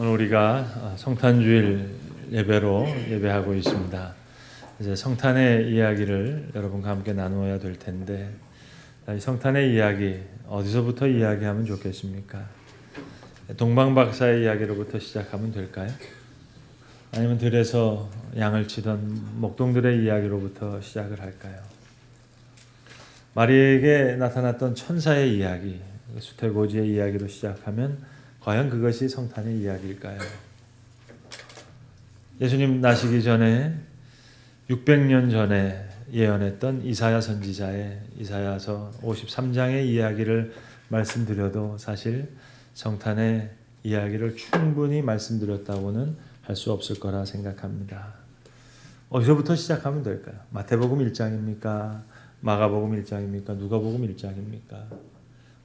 오늘 우리가 성탄주일 예배로 예배하고 있습니다. 이제 성탄의 이야기를 여러분과 함께 나누어야 될 텐데, 이 성탄의 이야기 어디서부터 이야기하면 좋겠습니까? 동방 박사의 이야기로부터 시작하면 될까요? 아니면 들에서 양을 치던 목동들의 이야기로부터 시작을 할까요? 마리에게 나타났던 천사의 이야기, 수태고지의 이야기로 시작하면 과연 그것이 성탄의 이야기일까요? 예수님 나시기 전에 600년 전에 예언했던 이사야 선지자의 이사야서 53장의 이야기를 말씀드려도 사실 성탄의 이야기를 충분히 말씀드렸다고는 할 수 없을 거라 생각합니다. 어디서부터 시작하면 될까요? 마태복음 1장입니까? 마가복음 1장입니까? 누가복음 1장입니까?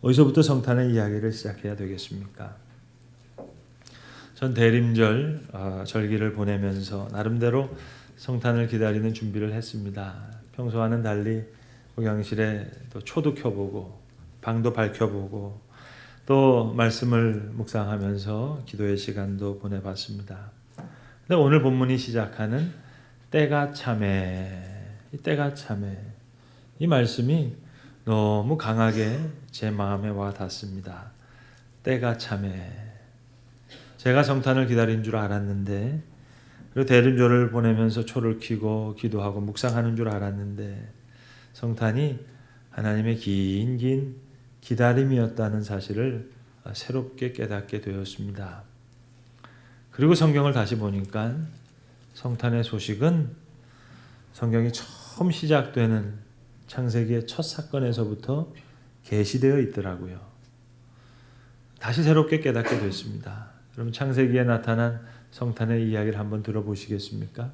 어디서부터 성탄의 이야기를 시작해야 되겠습니까? 전 대림절 절기를 보내면서 나름대로 성탄을 기다리는 준비를 했습니다. 평소와는 달리 목양실에 또 초도 켜보고 방도 밝혀보고 또 말씀을 묵상하면서 기도의 시간도 보내봤습니다. 근데 오늘 본문이 시작하는 때가 참해, 때가 참해, 이 말씀이 너무 강하게 제 마음에 와 닿습니다. 때가 참해. 제가 성탄을 기다린 줄 알았는데, 그리고 대림절을 보내면서 초를 켜고 기도하고 묵상하는 줄 알았는데, 성탄이 하나님의 긴 기다림이었다는 사실을 새롭게 깨닫게 되었습니다. 그리고 성경을 다시 보니까 성탄의 소식은 성경이 처음 시작되는 창세기의 첫 사건에서부터 계시되어 있더라고요. 다시 새롭게 깨닫게 됐습니다. 여러분, 창세기에 나타난 성탄의 이야기를 한번 들어보시겠습니까?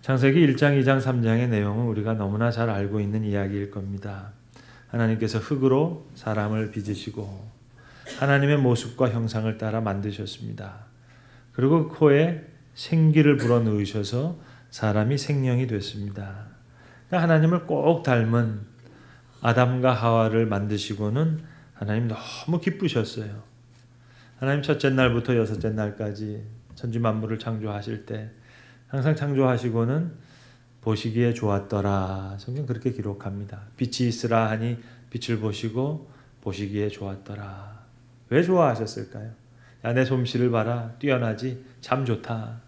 창세기 1장, 2장, 3장의 내용은 우리가 너무나 잘 알고 있는 이야기일 겁니다. 하나님께서 흙으로 사람을 빚으시고 하나님의 모습과 형상을 따라 만드셨습니다. 그리고 코에 생기를 불어넣으셔서 사람이 생명이 됐습니다. 하나님을 꼭 닮은 아담과 하와를 만드시고는 하나님 너무 기쁘셨어요. 하나님 첫째 날부터 여섯째 날까지 천지 만물을 창조하실 때 항상 창조하시고는 보시기에 좋았더라. 성경 그렇게 기록합니다. 빛이 있으라 하니 빛을 보시고 보시기에 좋았더라. 왜 좋아하셨을까요? 야, 내 솜씨를 봐라. 뛰어나지? 참 좋다.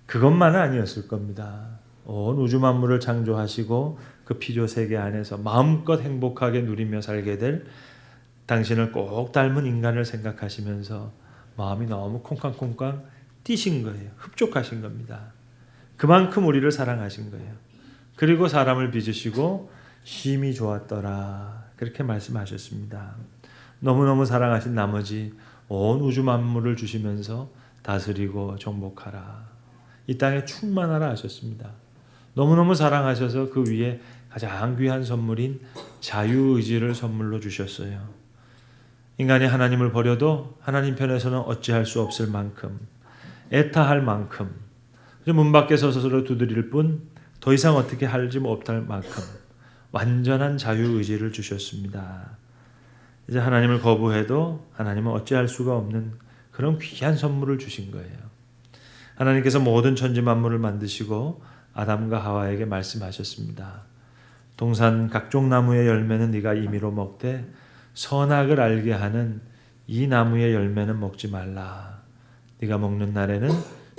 그것만은 아니었을 겁니다. 온 우주 만물을 창조하시고 그 피조 세계 안에서 마음껏 행복하게 누리며 살게 될 당신을 꼭 닮은 인간을 생각하시면서 마음이 너무 콩쾅콩쾅 뛰신 거예요. 흡족하신 겁니다. 그만큼 우리를 사랑하신 거예요. 그리고 사람을 빚으시고 심히 좋았더라. 그렇게 말씀하셨습니다. 너무너무 사랑하신 나머지 온 우주 만물을 주시면서 다스리고 정복하라. 이 땅에 충만하라 하셨습니다. 너무너무 사랑하셔서 그 위에 가장 귀한 선물인 자유의지를 선물로 주셨어요. 인간이 하나님을 버려도 하나님 편에서는 어찌할 수 없을 만큼, 애타할 만큼, 문 밖에 서서 두드릴 뿐 더 이상 어떻게 할지 못할 만큼 완전한 자유의지를 주셨습니다. 이제 하나님을 거부해도 하나님은 어찌할 수가 없는 그런 귀한 선물을 주신 거예요. 하나님께서 모든 천지 만물을 만드시고 아담과 하와에게 말씀하셨습니다. 동산 각종 나무의 열매는 네가 임의로 먹되 선악을 알게 하는 이 나무의 열매는 먹지 말라. 네가 먹는 날에는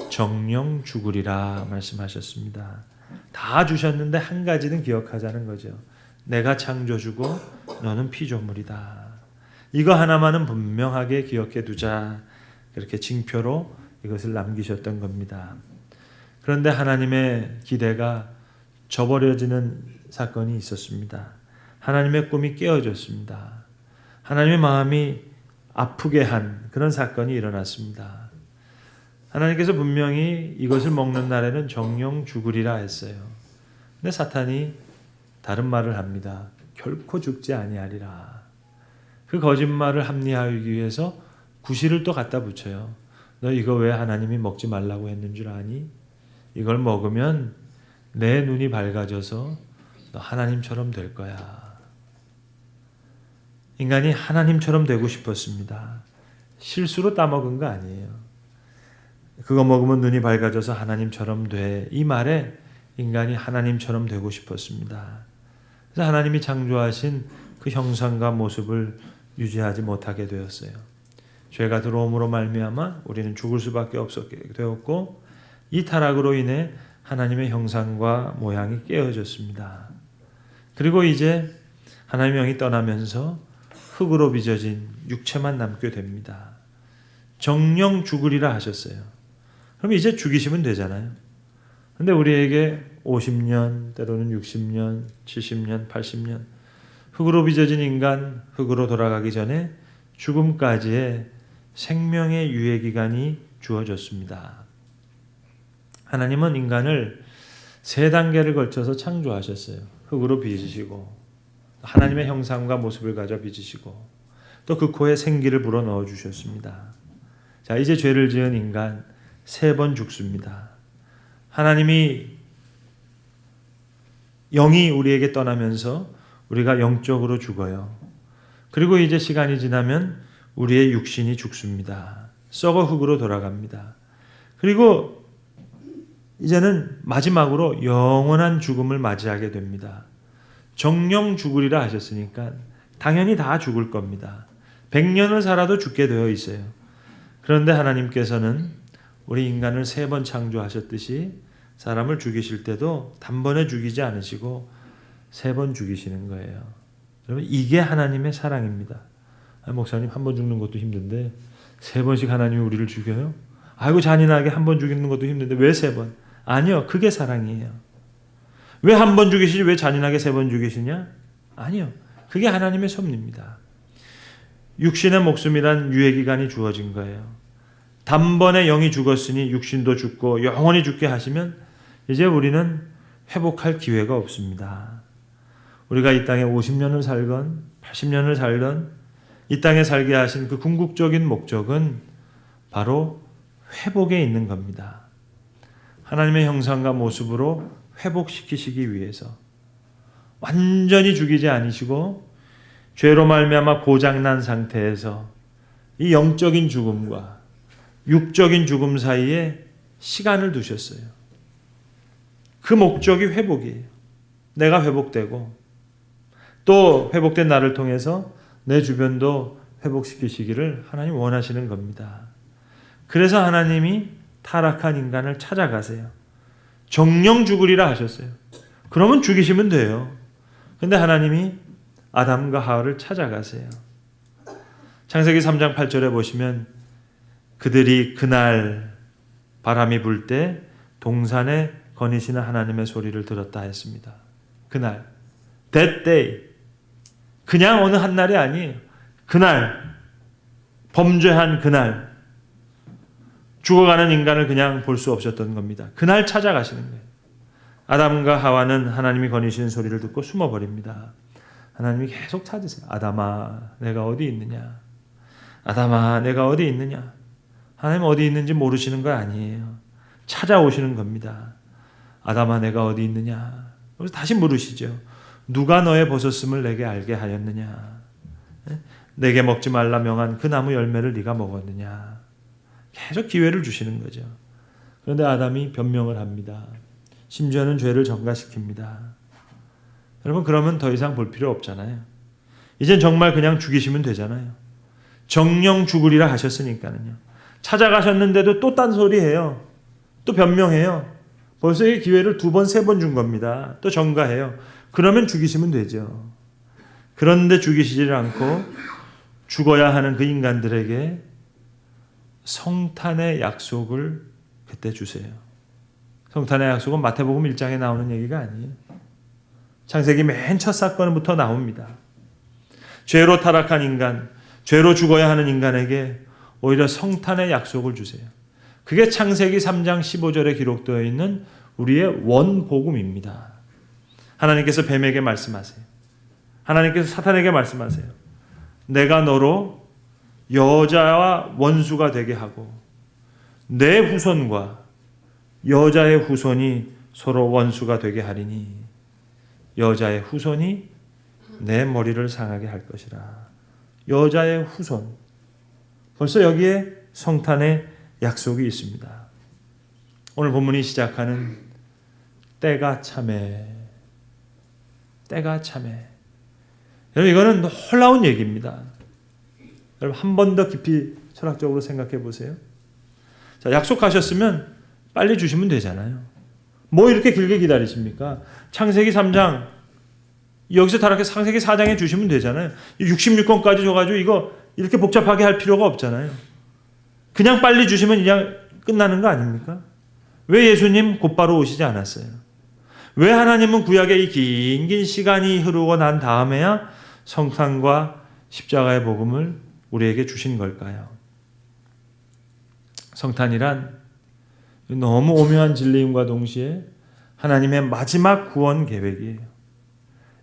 정령 죽으리라 말씀하셨습니다. 다 주셨는데 한 가지는 기억하자는 거죠. 내가 창조주고 너는 피조물이다. 이거 하나만은 분명하게 기억해 두자. 그렇게 징표로 이것을 남기셨던 겁니다. 그런데 하나님의 기대가 저버려지는 사건이 있었습니다. 하나님의 꿈이 깨어졌습니다. 하나님의 마음이 아프게 한 그런 사건이 일어났습니다. 하나님께서 분명히 이것을 먹는 날에는 정령 죽으리라 했어요. 근데 사탄이 다른 말을 합니다. 결코 죽지 아니하리라. 그 거짓말을 합리화하기 위해서 구실을 또 갖다 붙여요. 너 이거 왜 하나님이 먹지 말라고 했는 줄 아니? 이걸 먹으면 내 눈이 밝아져서 너 하나님처럼 될 거야. 인간이 하나님처럼 되고 싶었습니다. 실수로 따먹은 거 아니에요. 그거 먹으면 눈이 밝아져서 하나님처럼 돼. 이 말에 인간이 하나님처럼 되고 싶었습니다. 그래서 하나님이 창조하신 그 형상과 모습을 유지하지 못하게 되었어요. 죄가 들어옴으로 말미암아 우리는 죽을 수밖에 없었게 되었고, 이 타락으로 인해 하나님의 형상과 모양이 깨어졌습니다. 그리고 이제 하나님의 영이 떠나면서 흙으로 빚어진 육체만 남게 됩니다. 정령 죽으리라 하셨어요. 그럼 이제 죽이시면 되잖아요. 근데 우리에게 50년, 때로는 60년, 70년, 80년 흙으로 빚어진 인간, 흙으로 돌아가기 전에 죽음까지의 생명의 유예기간이 주어졌습니다. 하나님은 인간을 3단계를 걸쳐서 창조하셨어요. 흙으로 빚으시고, 하나님의 형상과 모습을 가져 빚으시고, 또 그 코에 생기를 불어넣어 주셨습니다. 자, 이제 죄를 지은 인간 3번 죽습니다. 하나님이 영이 우리에게 떠나면서 우리가 영적으로 죽어요. 그리고 이제 시간이 지나면 우리의 육신이 죽습니다. 썩어 흙으로 돌아갑니다. 그리고 이제는 마지막으로 영원한 죽음을 맞이하게 됩니다. 정령 죽으리라 하셨으니까 당연히 다 죽을 겁니다. 100년을 살아도 죽게 되어 있어요. 그런데 하나님께서는 우리 인간을 3번 창조하셨듯이 사람을 죽이실 때도 단번에 죽이지 않으시고 3번 죽이시는 거예요. 여러분, 이게 하나님의 사랑입니다. 목사님, 1번 죽는 것도 힘든데 3번씩 하나님이 우리를 죽여요? 아이고, 잔인하게 1번 죽이는 것도 힘든데 왜 3번? 아니요, 그게 사랑이에요. 왜 1번 죽이시지 왜 잔인하게 3번 죽이시냐? 아니요, 그게 하나님의 섭리입니다. 육신의 목숨이란 유예기간이 주어진 거예요. 단번에 영이 죽었으니 육신도 죽고 영원히 죽게 하시면 이제 우리는 회복할 기회가 없습니다. 우리가 이 땅에 50년을 살건 80년을 살건 이 땅에 살게 하신 그 궁극적인 목적은 바로 회복에 있는 겁니다. 하나님의 형상과 모습으로 회복시키시기 위해서 완전히 죽이지 않으시고 죄로 말미암아 고장난 상태에서 이 영적인 죽음과 육적인 죽음 사이에 시간을 두셨어요. 그 목적이 회복이에요. 내가 회복되고 또 회복된 나를 통해서 내 주변도 회복시키시기를 하나님 원하시는 겁니다. 그래서 하나님이 타락한 인간을 찾아가세요. 정령 죽으리라 하셨어요. 그러면 죽이시면 돼요. 근데 하나님이 아담과 하와를 찾아가세요. 창세기 3장 8절에 보시면 그들이 그날 바람이 불 때 동산에 거니시는 하나님의 소리를 들었다 했습니다. 그날, that day. 그냥 어느 한 날이 아니에요. 그날, 범죄한 그날, 죽어가는 인간을 그냥 볼 수 없었던 겁니다. 그날 찾아가시는 거예요. 아담과 하와는 하나님이 거니시는 소리를 듣고 숨어버립니다. 하나님이 계속 찾으세요. 아담아, 내가 어디 있느냐? 아담아, 내가 어디 있느냐? 하나님 어디 있는지 모르시는 거 아니에요. 찾아오시는 겁니다. 아담아, 내가 어디 있느냐? 그래서 다시 물으시죠. 누가 너의 버섯음을 내게 알게 하였느냐? 내게 먹지 말라 명한 그 나무 열매를 네가 먹었느냐? 계속 기회를 주시는 거죠. 그런데 아담이 변명을 합니다. 심지어는 죄를 전가시킵니다. 여러분, 그러면 더 이상 볼 필요 없잖아요. 이젠 정말 그냥 죽이시면 되잖아요. 정령 죽으리라 하셨으니까는요. 찾아가셨는데도 또 딴소리해요. 또 변명해요. 벌써 이 기회를 2번, 3번 준 겁니다. 또 전가해요. 그러면 죽이시면 되죠. 그런데 죽이시질 않고 죽어야 하는 그 인간들에게 성탄의 약속을 그때 주세요. 성탄의 약속은 마태복음 1장에 나오는 얘기가 아니에요. 창세기 맨 첫 사건부터 나옵니다. 죄로 타락한 인간, 죄로 죽어야 하는 인간에게 오히려 성탄의 약속을 주세요. 그게 창세기 3장 15절에 기록되어 있는 우리의 원복음입니다. 하나님께서 뱀에게 말씀하세요. 하나님께서 사탄에게 말씀하세요. 내가 너로 여자와 원수가 되게 하고 내 후손과 여자의 후손이 서로 원수가 되게 하리니 여자의 후손이 내 머리를 상하게 할 것이라. 여자의 후손, 벌써 여기에 성탄의 약속이 있습니다. 오늘 본문이 시작하는 때가 참에, 때가 참에. 여러분 이거는 놀라운 얘기입니다. 여러분 한 번 더 깊이 철학적으로 생각해 보세요. 자, 약속하셨으면 빨리 주시면 되잖아요. 뭐 이렇게 길게 기다리십니까? 창세기 3장 여기서 다르게 창세기 4장에 주시면 되잖아요. 66권까지 줘가지고 이거 이렇게 복잡하게 할 필요가 없잖아요. 그냥 빨리 주시면 그냥 끝나는 거 아닙니까? 왜 예수님 곧바로 오시지 않았어요? 왜 하나님은 구약의 이 긴 시간이 흐르고 난 다음에야 성탄과 십자가의 복음을 우리에게 주신 걸까요? 성탄이란 너무 오묘한 진리임과 동시에 하나님의 마지막 구원 계획이에요.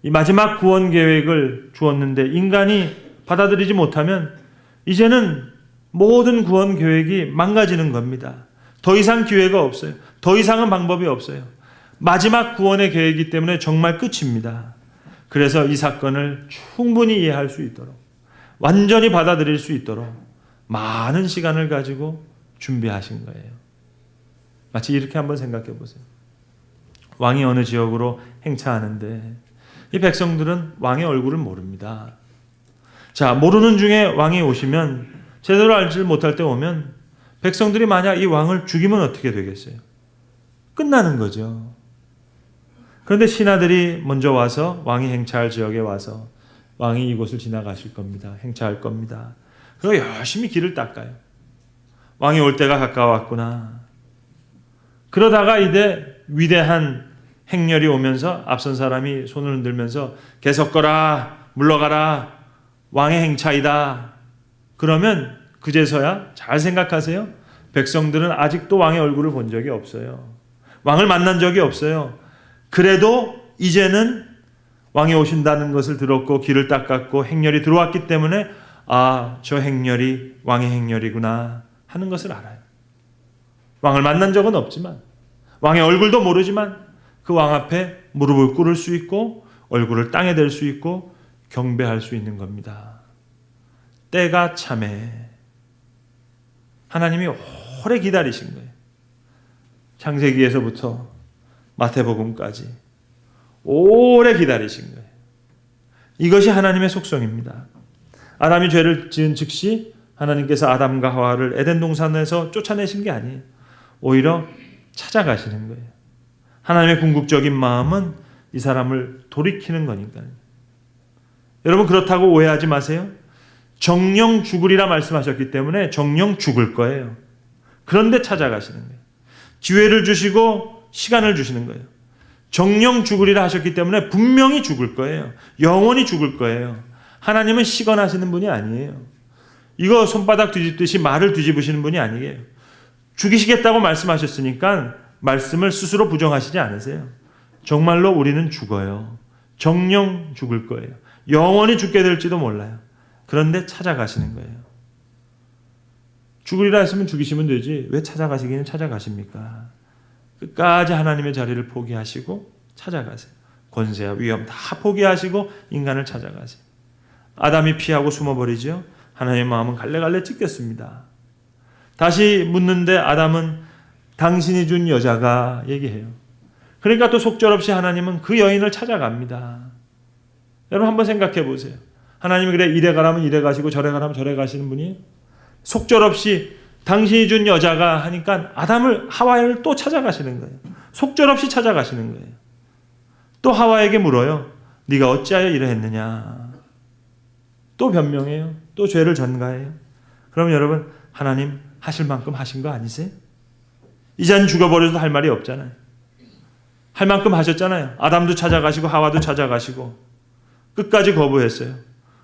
이 마지막 구원 계획을 주었는데 인간이 받아들이지 못하면 이제는 모든 구원 계획이 망가지는 겁니다. 더 이상 기회가 없어요. 더 이상은 방법이 없어요. 마지막 구원의 계획이기 때문에 정말 끝입니다. 그래서 이 사건을 충분히 이해할 수 있도록, 완전히 받아들일 수 있도록 많은 시간을 가지고 준비하신 거예요. 마치 이렇게 한번 생각해 보세요. 왕이 어느 지역으로 행차하는데 이 백성들은 왕의 얼굴을 모릅니다. 자, 모르는 중에 왕이 오시면, 제대로 알지 못할 때 오면 백성들이 만약 이 왕을 죽이면 어떻게 되겠어요? 끝나는 거죠. 그런데 신하들이 먼저 와서 왕이 행차할 지역에 와서 왕이 이곳을 지나가실 겁니다. 행차할 겁니다. 그리고 열심히 길을 닦아요. 왕이 올 때가 가까웠구나. 그러다가 이제 위대한 행렬이 오면서 앞선 사람이 손을 흔들면서 계속거라, 물러가라, 왕의 행차이다. 그러면 그제서야 잘 생각하세요. 백성들은 아직도 왕의 얼굴을 본 적이 없어요. 왕을 만난 적이 없어요. 그래도 이제는 왕이 오신다는 것을 들었고 길을 닦았고 행렬이 들어왔기 때문에 아, 저 행렬이 왕의 행렬이구나 하는 것을 알아요. 왕을 만난 적은 없지만, 왕의 얼굴도 모르지만 그 왕 앞에 무릎을 꿇을 수 있고 얼굴을 땅에 댈 수 있고 경배할 수 있는 겁니다. 때가 참에 하나님이 오래 기다리신 거예요. 창세기에서부터 마태복음까지 오래 기다리신 거예요. 이것이 하나님의 속성입니다. 아담이 죄를 지은 즉시 하나님께서 아담과 하와를 에덴 동산에서 쫓아내신 게 아니에요. 오히려 찾아가시는 거예요. 하나님의 궁극적인 마음은 이 사람을 돌이키는 거니까요. 여러분 그렇다고 오해하지 마세요. 정령 죽으리라 말씀하셨기 때문에 정령 죽을 거예요. 그런데 찾아가시는 거예요. 기회를 주시고 시간을 주시는 거예요. 정령 죽으리라 하셨기 때문에 분명히 죽을 거예요. 영원히 죽을 거예요. 하나님은 시건하시는 분이 아니에요. 이거 손바닥 뒤집듯이 말을 뒤집으시는 분이 아니에요. 죽이시겠다고 말씀하셨으니까 말씀을 스스로 부정하시지 않으세요. 정말로 우리는 죽어요. 정령 죽을 거예요. 영원히 죽게 될지도 몰라요. 그런데 찾아가시는 거예요. 죽으리라 했으면 죽이시면 되지 왜 찾아가시기는 찾아가십니까? 끝까지 하나님의 자리를 포기하시고 찾아가세요. 권세와 위엄 다 포기하시고 인간을 찾아가세요. 아담이 피하고 숨어버리죠. 하나님의 마음은 갈래갈래 찢겼습니다. 다시 묻는데 아담은 당신이 준 여자가 얘기해요. 그러니까 또 속절없이 하나님은 그 여인을 찾아갑니다. 여러분 한번 생각해 보세요. 하나님이 그래 이래 가라면 이래 가시고 저래 가라면 저래 가시는 분이 속절없이 당신이 준 여자가 하니까 아담을 하와를 또 찾아가시는 거예요. 속절없이 찾아가시는 거예요. 또 하와에게 물어요. 네가 어찌하여 이러했느냐. 또 변명해요. 또 죄를 전가해요. 그럼 여러분 하나님 하실 만큼 하신 거 아니세요? 이젠 죽어버려도 할 말이 없잖아요. 할 만큼 하셨잖아요. 아담도 찾아가시고 하와도 찾아가시고 끝까지 거부했어요.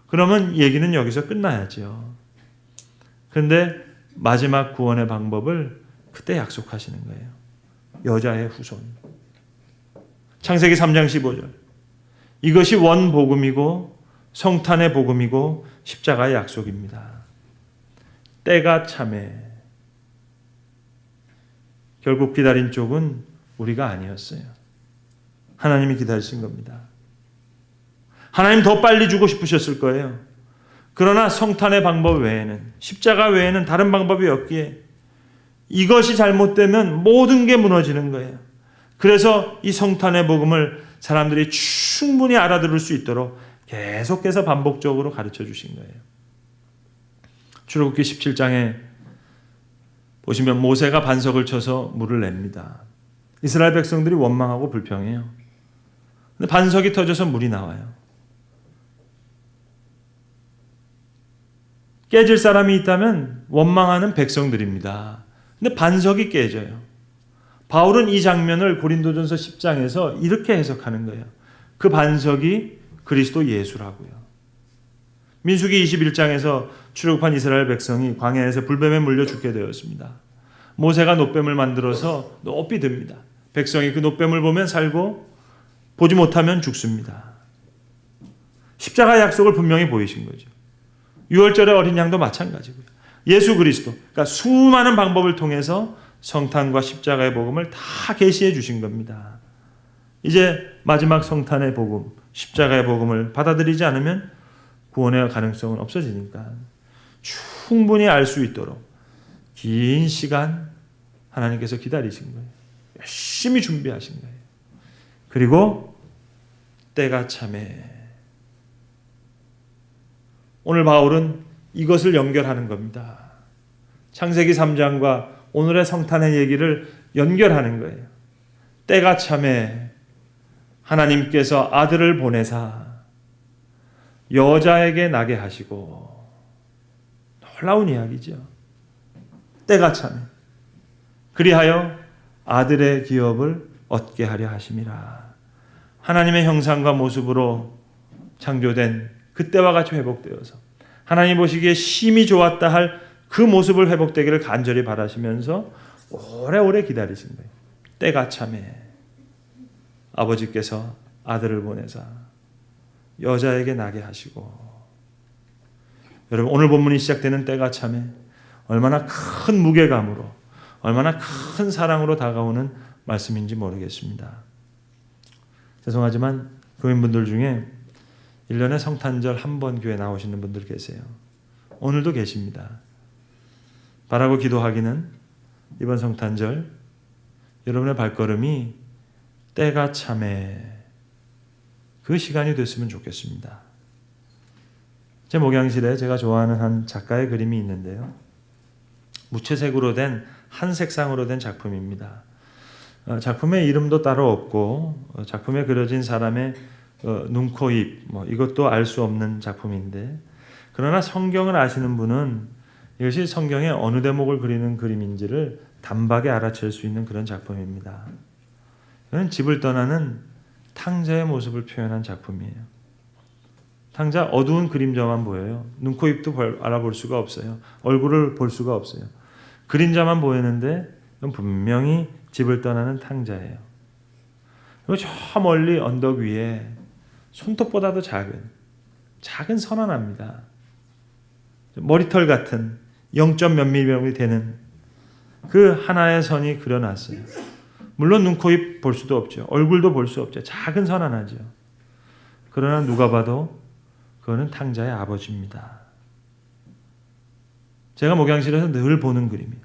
그러면 얘기는 여기서 끝나야죠. 그런데 마지막 구원의 방법을 그때 약속하시는 거예요. 여자의 후손. 창세기 3장 15절. 이것이 원복음이고 성탄의 복음이고 십자가의 약속입니다. 때가 참에. 결국 기다린 쪽은 우리가 아니었어요. 하나님이 기다리신 겁니다. 하나님 더 빨리 주고 싶으셨을 거예요. 그러나 성탄의 방법 외에는, 십자가 외에는 다른 방법이 없기에 이것이 잘못되면 모든 게 무너지는 거예요. 그래서 이 성탄의 복음을 사람들이 충분히 알아들을 수 있도록 계속해서 반복적으로 가르쳐 주신 거예요. 출애굽기 17장에 보시면 모세가 반석을 쳐서 물을 냅니다. 이스라엘 백성들이 원망하고 불평해요. 근데 반석이 터져서 물이 나와요. 깨질 사람이 있다면 원망하는 백성들입니다. 근데 반석이 깨져요. 바울은 이 장면을 고린도전서 10장에서 이렇게 해석하는 거예요. 그 반석이 그리스도 예수라고요. 민수기 21장에서 출애굽한 이스라엘 백성이 광야에서 불뱀에 물려 죽게 되었습니다. 모세가 놋뱀을 만들어서 높이 듭니다. 백성이 그 놋뱀을 보면 살고 보지 못하면 죽습니다. 십자가 약속을 분명히 보이신 거죠. 6월절의 어린 양도 마찬가지고요. 예수 그리스도, 그러니까 수많은 방법을 통해서 성탄과 십자가의 복음을 다 계시해 주신 겁니다. 이제 마지막 성탄의 복음, 십자가의 복음을 받아들이지 않으면 구원의 가능성은 없어지니까 충분히 알 수 있도록 긴 시간 하나님께서 기다리신 거예요. 열심히 준비하신 거예요. 그리고 때가 참에 오늘 바울은 이것을 연결하는 겁니다. 창세기 3장과 오늘의 성탄의 얘기를 연결하는 거예요. 때가 참에 하나님께서 아들을 보내사 여자에게 나게 하시고, 놀라운 이야기죠. 때가 참에 그리하여 아들의 기업을 얻게 하려 하심이라. 하나님의 형상과 모습으로 창조된 그때와 같이 회복되어서 하나님 보시기에 심히 좋았다 할 그 모습을 회복되기를 간절히 바라시면서 오래오래 기다리신 거예요. 때가 참에 아버지께서 아들을 보내사 여자에게 나게 하시고. 여러분, 오늘 본문이 시작되는 때가 참에 얼마나 큰 무게감으로, 얼마나 큰 사랑으로 다가오는 말씀인지 모르겠습니다. 죄송하지만 교인분들 중에 1년에 성탄절 한 번 교회 나오시는 분들 계세요. 오늘도 계십니다. 바라고 기도하기는 이번 성탄절 여러분의 발걸음이 때가 참에 그 시간이 됐으면 좋겠습니다. 제 목양실에 제가 좋아하는 한 작가의 그림이 있는데요. 무채색으로 된 한 색상으로 된 작품입니다. 작품의 이름도 따로 없고 작품에 그려진 사람의 눈, 코, 입 이것도 알 수 없는 작품인데, 그러나 성경을 아시는 분은 이것이 성경의 어느 대목을 그리는 그림인지를 단박에 알아챌 수 있는 그런 작품입니다. 이건 집을 떠나는 탕자의 모습을 표현한 작품이에요. 탕자 어두운 그림자만 보여요. 눈, 코, 입도 알아볼 수가 없어요. 얼굴을 볼 수가 없어요. 그림자만 보이는데 이건 분명히 집을 떠나는 탕자예요. 그리고 저 멀리 언덕 위에 손톱보다도 작은 선 하나입니다. 머리털 같은 0점 몇 밀리미터 되는 그 하나의 선이 그려놨어요. 물론 눈, 코, 입 볼 수도 없죠. 얼굴도 볼 수 없죠. 작은 선 하나죠. 그러나 누가 봐도 그거는 탕자의 아버지입니다. 제가 목양실에서 늘 보는 그림이에요.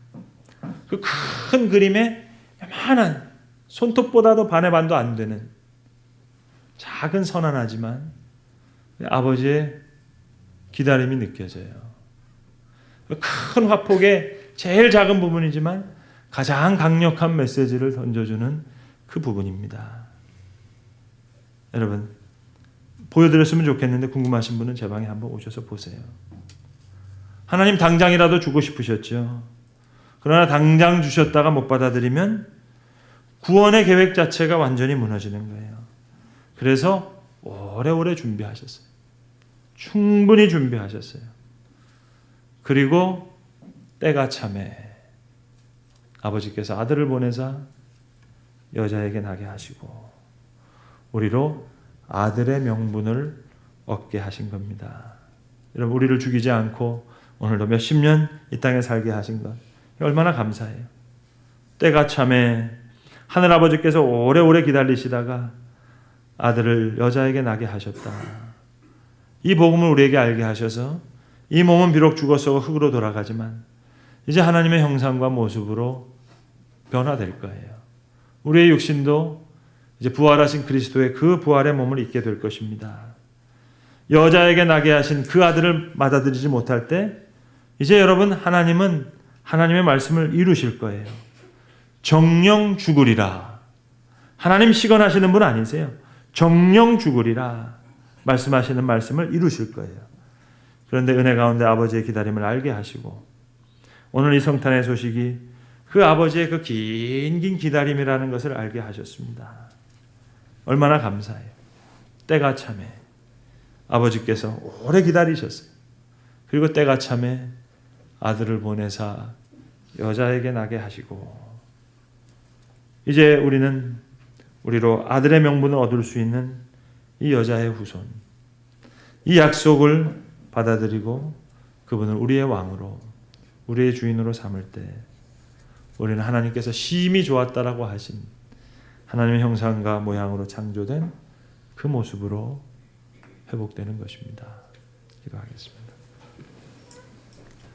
그 큰 그림에 요만한 손톱보다도 반의 반도 안 되는 작은 선 하나지만 아버지의 기다림이 느껴져요. 큰 화폭의 제일 작은 부분이지만 가장 강력한 메시지를 던져주는 그 부분입니다. 여러분, 보여드렸으면 좋겠는데 궁금하신 분은 제 방에 한번 오셔서 보세요. 하나님 당장이라도 주고 싶으셨죠. 그러나 당장 주셨다가 못 받아들이면 구원의 계획 자체가 완전히 무너지는 거예요. 그래서 오래오래 준비하셨어요. 충분히 준비하셨어요. 그리고 때가 참에 아버지께서 아들을 보내사 여자에게 나게 하시고 우리로 아들의 명분을 얻게 하신 겁니다. 여러분, 우리를 죽이지 않고 오늘도 몇십 년 이 땅에 살게 하신 것 얼마나 감사해요. 때가 참에 하늘아버지께서 오래오래 기다리시다가 아들을 여자에게 나게 하셨다. 이 복음을 우리에게 알게 하셔서 이 몸은 비록 죽어서 흙으로 돌아가지만 이제 하나님의 형상과 모습으로 변화될 거예요. 우리의 육신도 이제 부활하신 그리스도의 그 부활의 몸을 입게 될 것입니다. 여자에게 나게 하신 그 아들을 받아들이지 못할 때 이제 여러분 하나님은 하나님의 말씀을 이루실 거예요. 정령 죽으리라. 하나님 시건하시는 분 아니세요. 정령 죽으리라 말씀하시는 말씀을 이루실 거예요. 그런데 은혜 가운데 아버지의 기다림을 알게 하시고 오늘 이 성탄의 소식이 그 아버지의 그 긴 기다림이라는 것을 알게 하셨습니다. 얼마나 감사해요. 때가 참에 아버지께서 오래 기다리셨어요. 그리고 때가 참에 아들을 보내사 여자에게 나게 하시고 이제 우리는 우리로 아들의 명분을 얻을 수 있는 이 여자의 후손, 이 약속을 받아들이고 그분을 우리의 왕으로, 우리의 주인으로 삼을 때 우리는 하나님께서 심히 좋았다라고 하신 하나님의 형상과 모양으로 창조된 그 모습으로 회복되는 것입니다. 기도하겠습니다.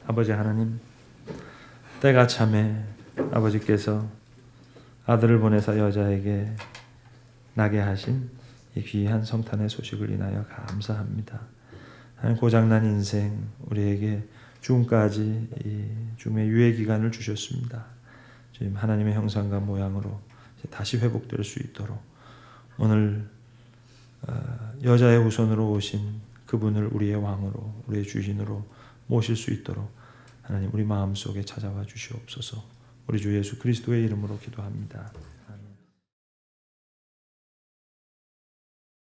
아버지 하나님, 때가 참에 아버지께서 아들을 보내사 여자에게 나게 하신 이 귀한 성탄의 소식을 인하여 감사합니다. 하나님, 고장난 인생 우리에게 죽음까지 이 죽음의 유예 기간을 주셨습니다. 주님, 하나님의 형상과 모양으로 다시 회복될 수 있도록 오늘 여자의 후손으로 오신 그분을 우리의 왕으로, 우리의 주인으로 모실 수 있도록 하나님 우리 마음속에 찾아와 주시옵소서. 우리 주 예수 그리스도의 이름으로 기도합니다.